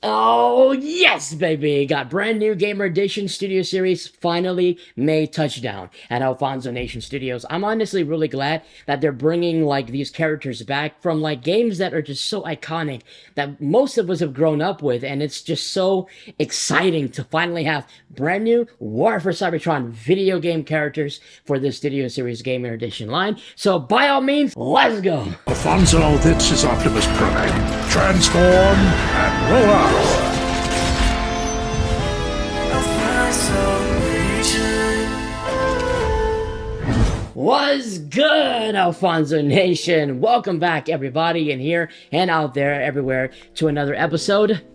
Oh, yes, baby! Got brand new Gamer Edition Studio Series finally made touchdown at Alfonso Nation Studios. I'm honestly really glad that they're bringing, like, these characters back from, like, games that are just so iconic that most of us have grown up with, and it's just so exciting to finally have brand new War for Cybertron video game characters for the Studio Series Gamer Edition line. So, by all means, let's go! Alfonso, this is Optimus Prime. Transform and roll out! What's good, Alfonso Nation? Welcome back, everybody, in here and out there, everywhere, to another episode.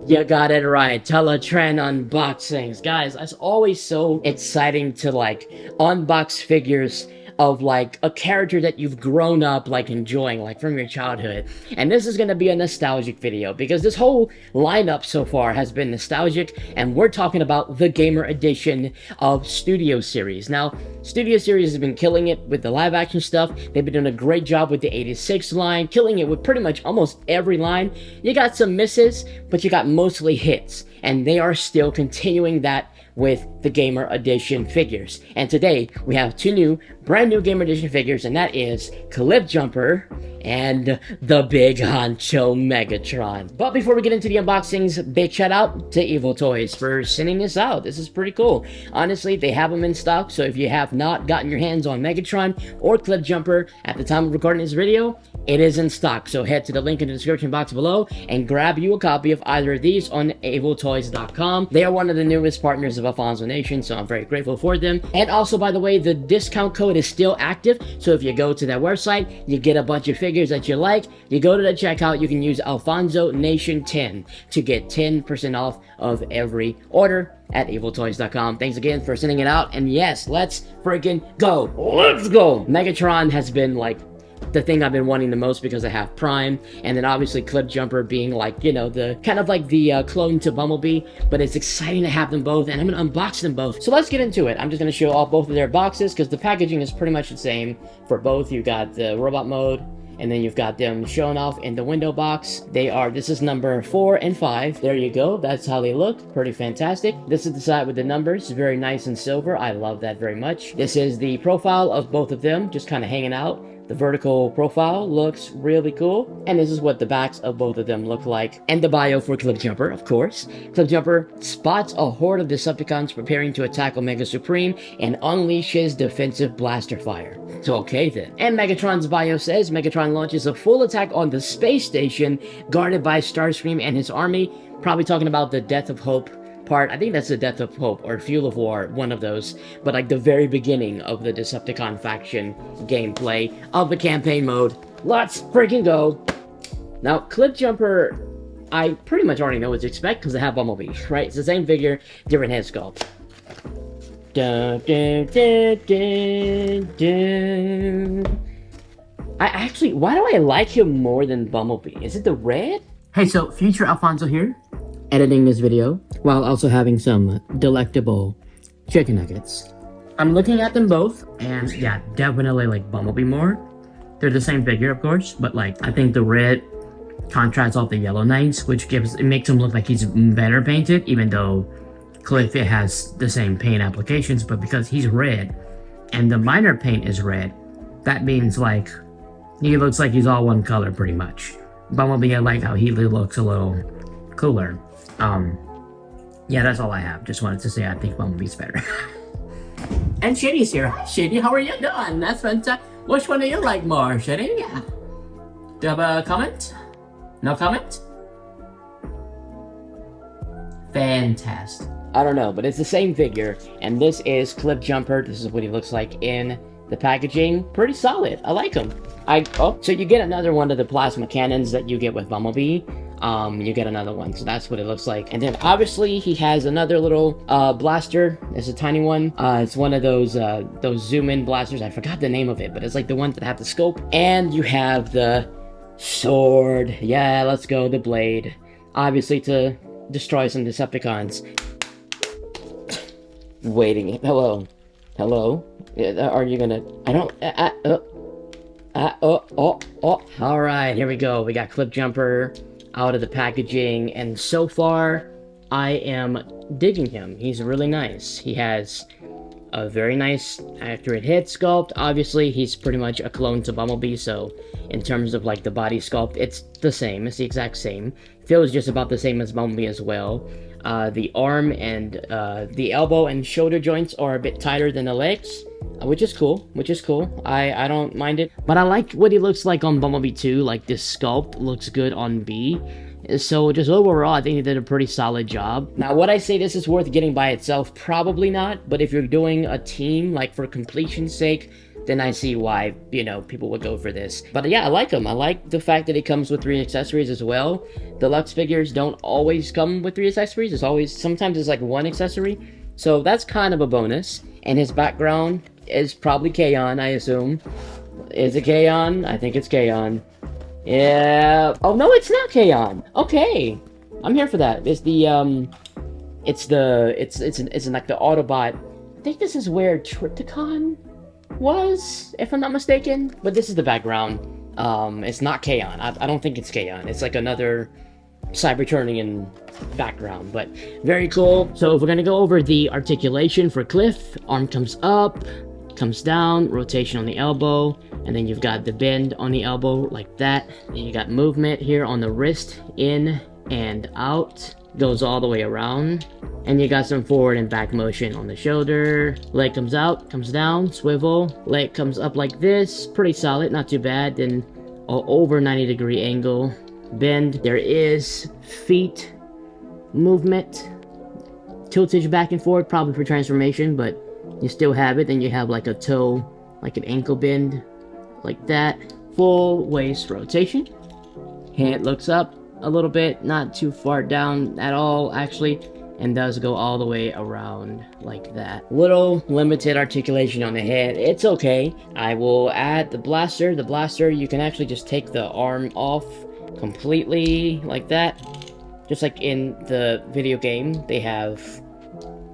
You got it right, Teletraan unboxings. Guys, it's always so exciting to, like, unbox figures of, like, a character that you've grown up, like, enjoying, like, from your childhood. And this is gonna be a nostalgic video, because this whole lineup so far has been nostalgic, and we're talking about the Gamer Edition of Studio Series. Now, Studio Series has been killing it with the live-action stuff. They've been doing a great job with the 86 line, killing it with pretty much almost every line. You got some misses, but you got mostly hits, and they are still continuing that with the Gamer Edition figures. And today, we have two brand new Gamer Edition figures, and that is Cliffjumper and the big honcho Megatron. But before we get into the unboxings, big shout out to Evil Toys for sending this out. This is pretty cool. Honestly, they have them in stock, so if you have not gotten your hands on Megatron or Cliffjumper at the time of recording this video, it is in stock. So head to the link in the description box below and grab you a copy of either of these on eviltoys.com. They are one of the newest partners of Alfonso Nation, so I'm very grateful for them. And also, by the way, the discount code is still active, so if you go to that website, you get a bunch of figures that you like, you go to the checkout, you can use Alfonso Nation 10 to get 10% off of every order at eviltoys.com. Thanks again for sending it out, and yes, let's freaking go! Let's go! Megatron has been, like, the thing I've been wanting the most because I have Prime, and then obviously Cliffjumper being, like, you know, the kind of like the clone to Bumblebee, but it's exciting to have them both, and I'm gonna unbox them both. So let's get into it. I'm just gonna show off both of their boxes because the packaging is pretty much the same for both. You got the robot mode, and then you've got them shown off in the window box. This is number 4 and 5. There you go. That's how they look. Pretty fantastic. This is the side with the numbers. Very nice and silver. I love that very much. This is the profile of both of them, just kind of hanging out. The vertical profile looks really cool, and this is what the backs of both of them look like. And the bio for Cliffjumper, of course. Cliffjumper spots a horde of Decepticons preparing to attack Omega Supreme and unleashes defensive blaster fire. So okay then. And Megatron's bio says Megatron launches a full attack on the space station guarded by Starscream and his army. Probably talking about the Death of Hope part. I think that's the Death of Hope or Fuel of War, one of those, but like the very beginning of the Decepticon faction gameplay of the campaign mode. Let's freaking go! Now, Cliffjumper, I pretty much already know what to expect because I have Bumblebee, right? It's the same figure, different head sculpt. Dun, dun, dun, dun, dun. Why do I like him more than Bumblebee? Is it the red? Hey, so future Alfonso here, editing this video while also having some delectable chicken nuggets. I'm looking at them both, and yeah, definitely like Bumblebee more. They're the same figure, of course, but like I think the red contrasts off the yellow knights, which makes him look like he's better painted, even though Cliff has the same paint applications, but because he's red and the minor paint is red, that means like he looks like he's all one color pretty much. Bumblebee, I like how he looks a little cooler. Yeah, that's all I have. Just wanted to say I think Bumblebee's better. And Shady's here. Hi, Shady. How are you doing? That's fantastic. Which one do you like more, Shady? Do you have a comment? No comment? Fantastic. I don't know, but it's the same figure, and this is Cliffjumper. This is what he looks like in the packaging. Pretty solid. I like him. So you get another one of the plasma cannons that you get with Bumblebee. You get another one, so that's what it looks like. And then obviously he has another little blaster. It's a tiny one. It's one of those zoom in blasters. I forgot the name of it, but it's like the ones that have the scope. And you have the sword. Yeah, let's go, the blade. Obviously to destroy some Decepticons. Waiting. Hello. Hello. Are you gonna? I don't. Alright, here we go. We got Cliffjumper. out of the packaging, and so far I am digging him. He's really nice. He has a very nice accurate head sculpt. Obviously he's pretty much a clone to Bumblebee, so in terms of like the body sculpt, it's the same. It's the exact same. Feels just about the same as Bumblebee as well. The arm and the elbow and shoulder joints are a bit tighter than the legs, which is cool. I don't mind it, but I like what he looks like on Bumblebee too. Like this sculpt looks good on B. So just overall, I think they did a pretty solid job. Now, would I say this is worth getting by itself? Probably not. But if you're doing a team, like for completion's sake, then I see why, you know, people would go for this. But yeah, I like him. I like the fact that it comes with 3 accessories as well. Deluxe figures don't always come with 3 accessories. Sometimes it's like 1 accessory. So that's kind of a bonus. And his background is probably Kaon, I assume. Is it Kaon? I think it's Kaon. Yeah. Oh no, it's not Kaon. Okay, I'm here for that. It's like the Autobot. I think this is where Trypticon was, if I'm not mistaken. But this is the background. It's not Kaon. I don't think it's Kaon. It's like another Cybertronian background, but very cool. So if we're gonna go over the articulation for Cliff, arm comes up, comes down, rotation on the elbow, and then you've got the bend on the elbow like that, and you got movement here on the wrist, in and out, goes all the way around, and you got some forward and back motion on the shoulder. Leg comes out, comes down, swivel, leg comes up like this, pretty solid, not too bad. Then over 90-degree angle, bend. There is feet movement, tiltage back and forth, probably for transformation, but you still have it. Then you have like a toe, like an ankle bend, like that. Full waist rotation. Head looks up a little bit, not too far down at all, actually, and does go all the way around like that. Little limited articulation on the head. It's okay. I will add the blaster. The blaster, you can actually just take the arm off completely like that. Just like in the video game, they have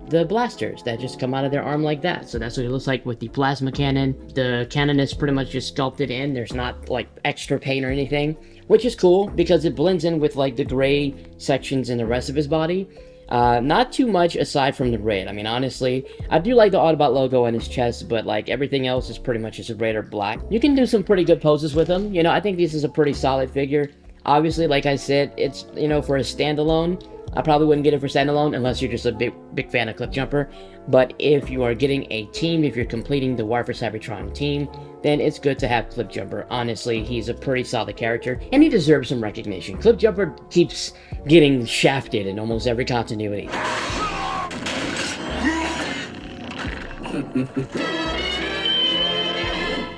the blasters that just come out of their arm like that. So that's what it looks like with the plasma cannon. The cannon is pretty much just sculpted in. There's not like extra paint or anything, which is cool because it blends in with like the gray sections in the rest of his body. Not too much aside from the red. I mean, honestly, I do like the Autobot logo on his chest, but like everything else is pretty much just red or black. You can do some pretty good poses with him. You know, I think this is a pretty solid figure. Obviously, like I said, it's, you know, for a standalone, I probably wouldn't get it for standalone unless you're just a big fan of Cliffjumper. But if you are getting a team, if you're completing the War for Cybertron team, then it's good to have Cliffjumper. Honestly, he's a pretty solid character, and he deserves some recognition. Cliffjumper keeps getting shafted in almost every continuity.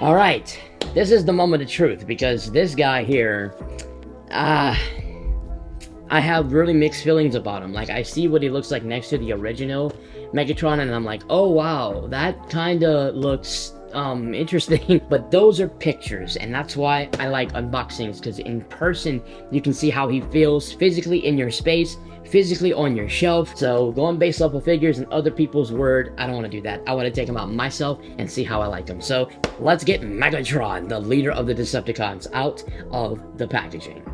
Alright, this is the moment of truth, because this guy here, I have really mixed feelings about him. Like, I see what he looks like next to the original Megatron, and I'm like, oh wow, that kinda looks interesting. But those are pictures, and that's why I like unboxings, because in person you can see how he feels physically in your space, physically on your shelf. So going based off of figures and other people's word, I don't want to do that. I want to take them out myself and see how I like them. So let's get Megatron, the leader of the Decepticons, out of the packaging.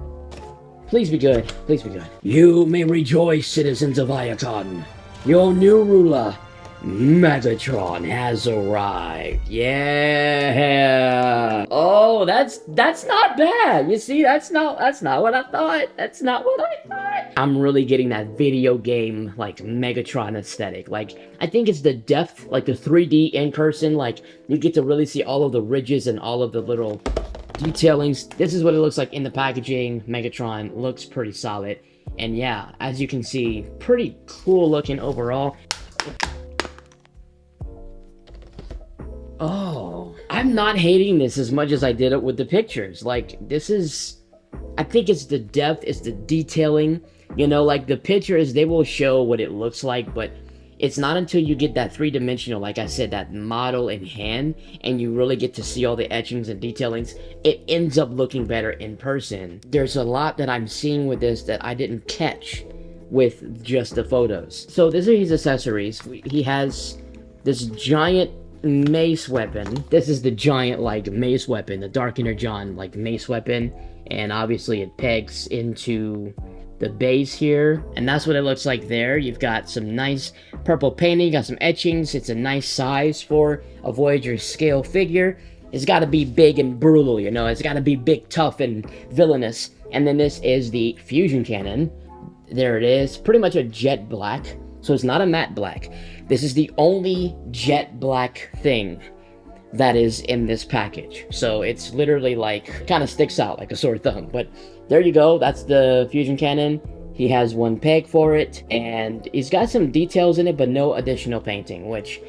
Please be good. Please be good. You may rejoice, citizens of Iacon. Your new ruler, Megatron, has arrived. Yeah. Oh, that's not bad. You see, that's not what I thought. That's not what I thought. I'm really getting that video game like Megatron aesthetic. Like, I think it's the depth, like the 3D in person. Like, you get to really see all of the ridges and all of the little detailings. This is what it looks like in the packaging. Megatron looks pretty solid, and yeah, as you can see, pretty cool looking overall. Oh, I'm not hating this as much as I did it with the pictures. Like, this is, I think it's the depth, it's the detailing, you know, like the pictures, they will show what it looks like, but it's not until you get that three-dimensional, like I said, that model in hand, and you really get to see all the etchings and detailings, it ends up looking better in person. There's a lot that I'm seeing with this that I didn't catch with just the photos. So these are his accessories. He has this giant mace weapon. This is the giant, like, mace weapon, the Dark Energon, like, mace weapon. and obviously it pegs into the base here, and that's what it looks like there. You've got some nice purple painting, got some etchings. It's a nice size for a Voyager scale figure. It's got to be big and brutal, you know, it's got to be big, tough, and villainous. And then this is the fusion cannon. There it is, pretty much a jet black, so it's not a matte black. This is the only jet black thing that is in this package, so it's literally like, kind of sticks out like a sore thumb. But there you go, that's the fusion cannon. He has one peg for it, and he's got some details in it, but no additional painting, which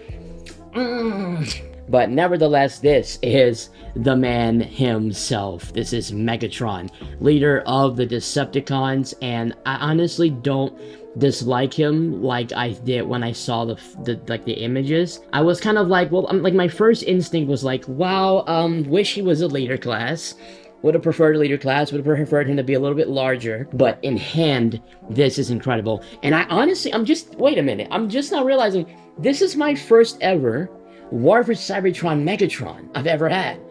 but nevertheless, this is the man himself. This is Megatron, leader of the Decepticons, and I honestly don't dislike him like I did when I saw the images. I was kind of like, well, like my first instinct was like, wow, wish he was a leader class. Would have preferred a leader class, would have preferred him to be a little bit larger, but in hand, this is incredible. And I honestly, wait a minute, I'm just now realizing this is my first ever War for Cybertron Megatron I've ever had.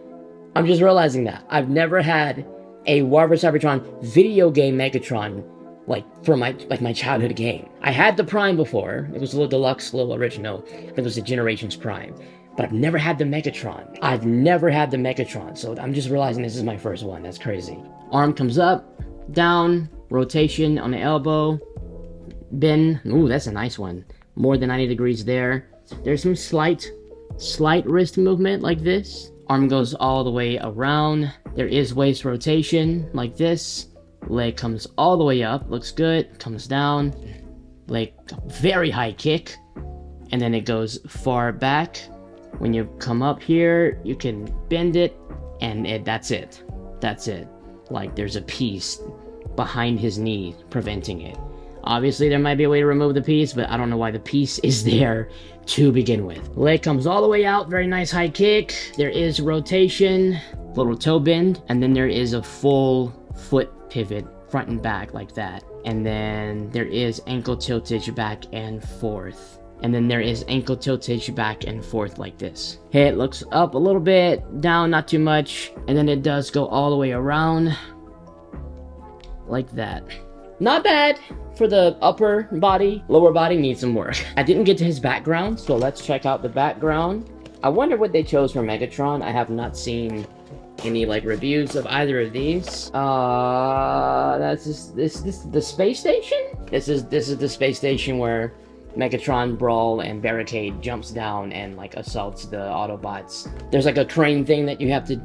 I'm just realizing that. I've never had a War for Cybertron video game Megatron, like, for my childhood game. I had the Prime before. It was a little deluxe, little original. I think it was the Generations Prime. But I've never had the Megatron. I've never had the Megatron, so I'm just realizing this is my first one. That's crazy. Arm comes up, down, rotation on the elbow, bend. Ooh, that's a nice one. More than 90 degrees there. There's some slight wrist movement like this. Arm goes all the way around. There is waist rotation like this. Leg comes all the way up, looks good, comes down. Leg, very high kick. And then it goes far back. When you come up here, you can bend it, and that's it. That's it. Like, there's a piece behind his knee preventing it. Obviously, there might be a way to remove the piece, but I don't know why the piece is there to begin with. Leg comes all the way out, very nice high kick. There is rotation, little toe bend, and then there is a full foot pivot, front and back like that. And then there is ankle tiltage back and forth. And then there is ankle tiltage back and forth like this. Head looks up a little bit, down not too much, and then it does go all the way around like that. Not bad for the upper body. Lower body needs some work. I didn't get to his background, so let's check out the background. I wonder what they chose for Megatron. I have not seen any like reviews of either of these. That's just, this the space station? This is the space station where Megatron, Brawl, and Barricade jumps down and like assaults the Autobots. There's like a crane thing that you have to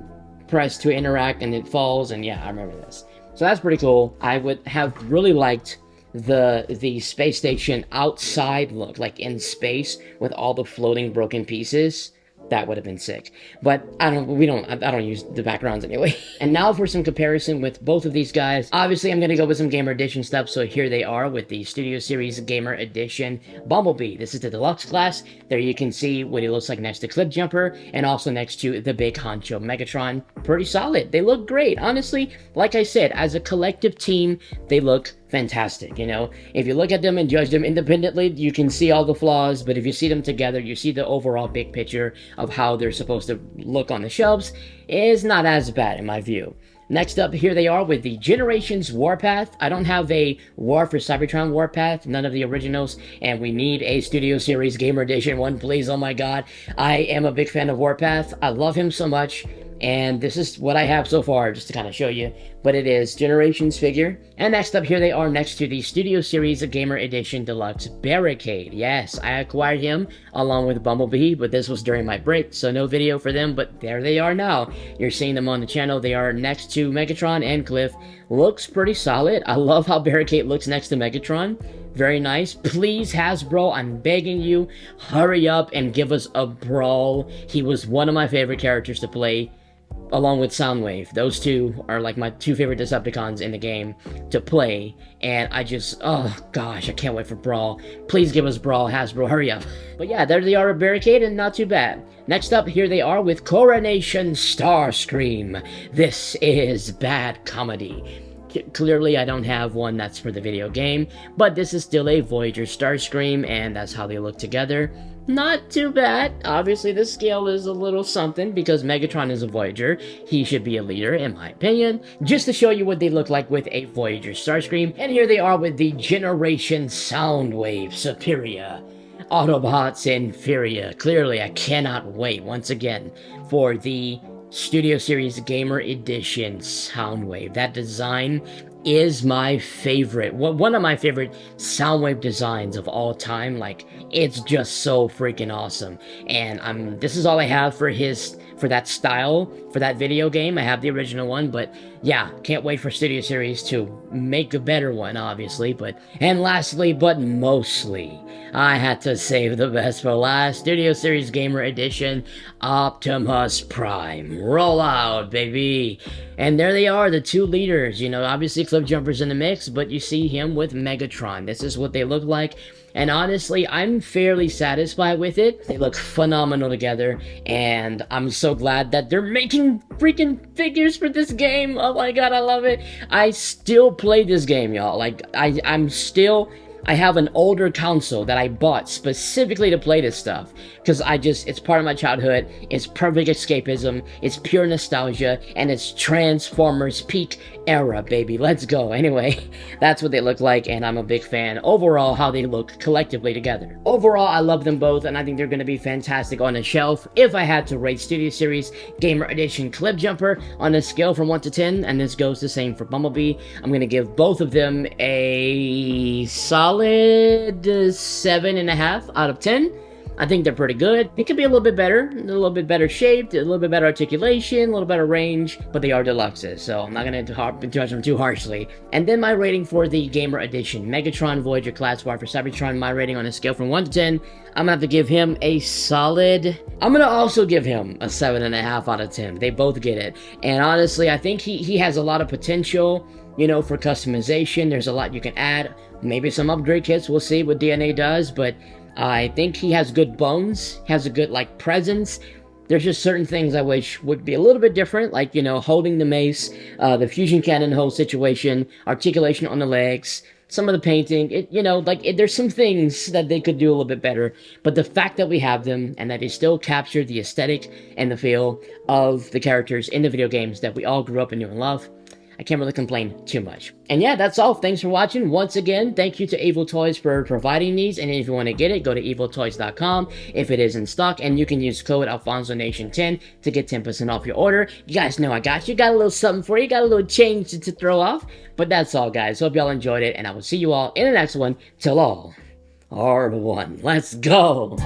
press to interact, and it falls, and yeah, I remember this. So that's pretty cool. I would have really liked the space station outside look, like in space with all the floating broken pieces. That would have been sick. But I don't use the backgrounds anyway. And now for some comparison with both of these guys. Obviously, I'm going to go with some Gamer Edition stuff, so here they are with the Studio Series Gamer Edition Bumblebee. This is the Deluxe class. There you can see what he looks like next to Cliffjumper, and also next to the big honcho Megatron. Pretty solid. They look great. Honestly, like I said, as a collective team, they look fantastic. You know, if you look at them and judge them independently, you can see all the flaws, but if you see them together, you see the overall big picture of how they're supposed to look on the shelves. Is not as bad in my view. Next up, here they are with the Generations Warpath. I don't have a War for Cybertron Warpath, none of the originals, and we need a Studio Series Gamer Edition one, please. Oh my god, I am a big fan of Warpath. I love him so much. And this is what I have so far, just to kind of show you. But it is Generations figure. And next up, here they are next to the Studio Series Gamer Edition Deluxe Barricade. Yes, I acquired him along with Bumblebee, but this was during my break, so no video for them, but there they are now. You're seeing them on the channel. They are next to Megatron and Cliff. Looks pretty solid. I love how Barricade looks next to Megatron. Very nice. Please, Hasbro, I'm begging you, hurry up and give us a Brawl. He was one of my favorite characters to play, along with Soundwave. Those two are like my two favorite Decepticons in the game to play, and I just, oh gosh, I can't wait for Brawl. Please give us Brawl, Hasbro, hurry up. But yeah, there they are at Barricade, and not too bad. Next up, here they are with Coronation Starscream. This is bad comedy. Clearly, I don't have one that's for the video game, but this is still a Voyager Starscream, and that's how they look together. Not too bad. Obviously, the scale is a little something because Megatron is a Voyager. He should be a leader, in my opinion. Just to show you what they look like with a Voyager Starscream, and here they are with the Generation Soundwave Superior. Autobots inferior. Clearly, I cannot wait once again for the Studio Series Gamer Edition Soundwave. That design is my favorite. One of my favorite Soundwave designs of all time. Like, it's just so freaking awesome. And this is all I have for that style, for that video game. I have the original one, but yeah, can't wait for Studio Series to make a better one, obviously. And lastly, but mostly, I had to save the best for last. Studio Series Gamer Edition, Optimus Prime. Roll out, baby. And there they are, the two leaders. You know, obviously Cliffjumper's in the mix, but you see him with Megatron. This is what they look like. And honestly, I'm fairly satisfied with it. They look phenomenal together, and I'm so glad that they're making freaking figures for this game. Oh my god, I love it. I still play this game, y'all. Like, I have an older console that I bought specifically to play this stuff. Because it's part of my childhood, it's perfect escapism, it's pure nostalgia, and it's Transformers peak era, baby. Let's go. Anyway, that's what they look like, and I'm a big fan overall how they look collectively together. Overall, I love them both, and I think they're going to be fantastic on the shelf. If I had to rate Studio Series Gamer Edition Cliffjumper on a scale from 1 to 10, and this goes the same for Bumblebee, I'm going to give both of them a solid 7.5 out of 10. I think they're pretty good. It could be a little bit better shaped, a little bit better articulation, a little better range, but they are deluxes, so I'm not going to judge them too harshly. And then my rating for the Gamer Edition, Megatron Voyager Class War for Cybertron, my rating on a scale from 1 to 10, I'm going to have to give him a solid... I'm going to also give him a 7.5 out of 10. They both get it. And honestly, I think he has a lot of potential, you know, for customization. There's a lot you can add. Maybe some upgrade kits, we'll see what DNA does, but I think he has good bones, has a good, like, presence. There's just certain things I wish would be a little bit different, like, you know, holding the mace, the fusion cannon whole situation, articulation on the legs, some of the painting, there's some things that they could do a little bit better, but the fact that we have them, and that they still capture the aesthetic and the feel of the characters in the video games that we all grew up and knew and love, I can't really complain too much. And yeah, that's all. Thanks for watching. Once again, thank you to Evil Toys for providing these. And if you want to get it, go to eviltoys.com if it is in stock. And you can use code AlfonsoNation10 to get 10% off your order. You guys know I got you. Got a little something for you. Got a little change to throw off. But that's all, guys. Hope y'all enjoyed it. And I will see you all in the next one. Till all are one. Let's go.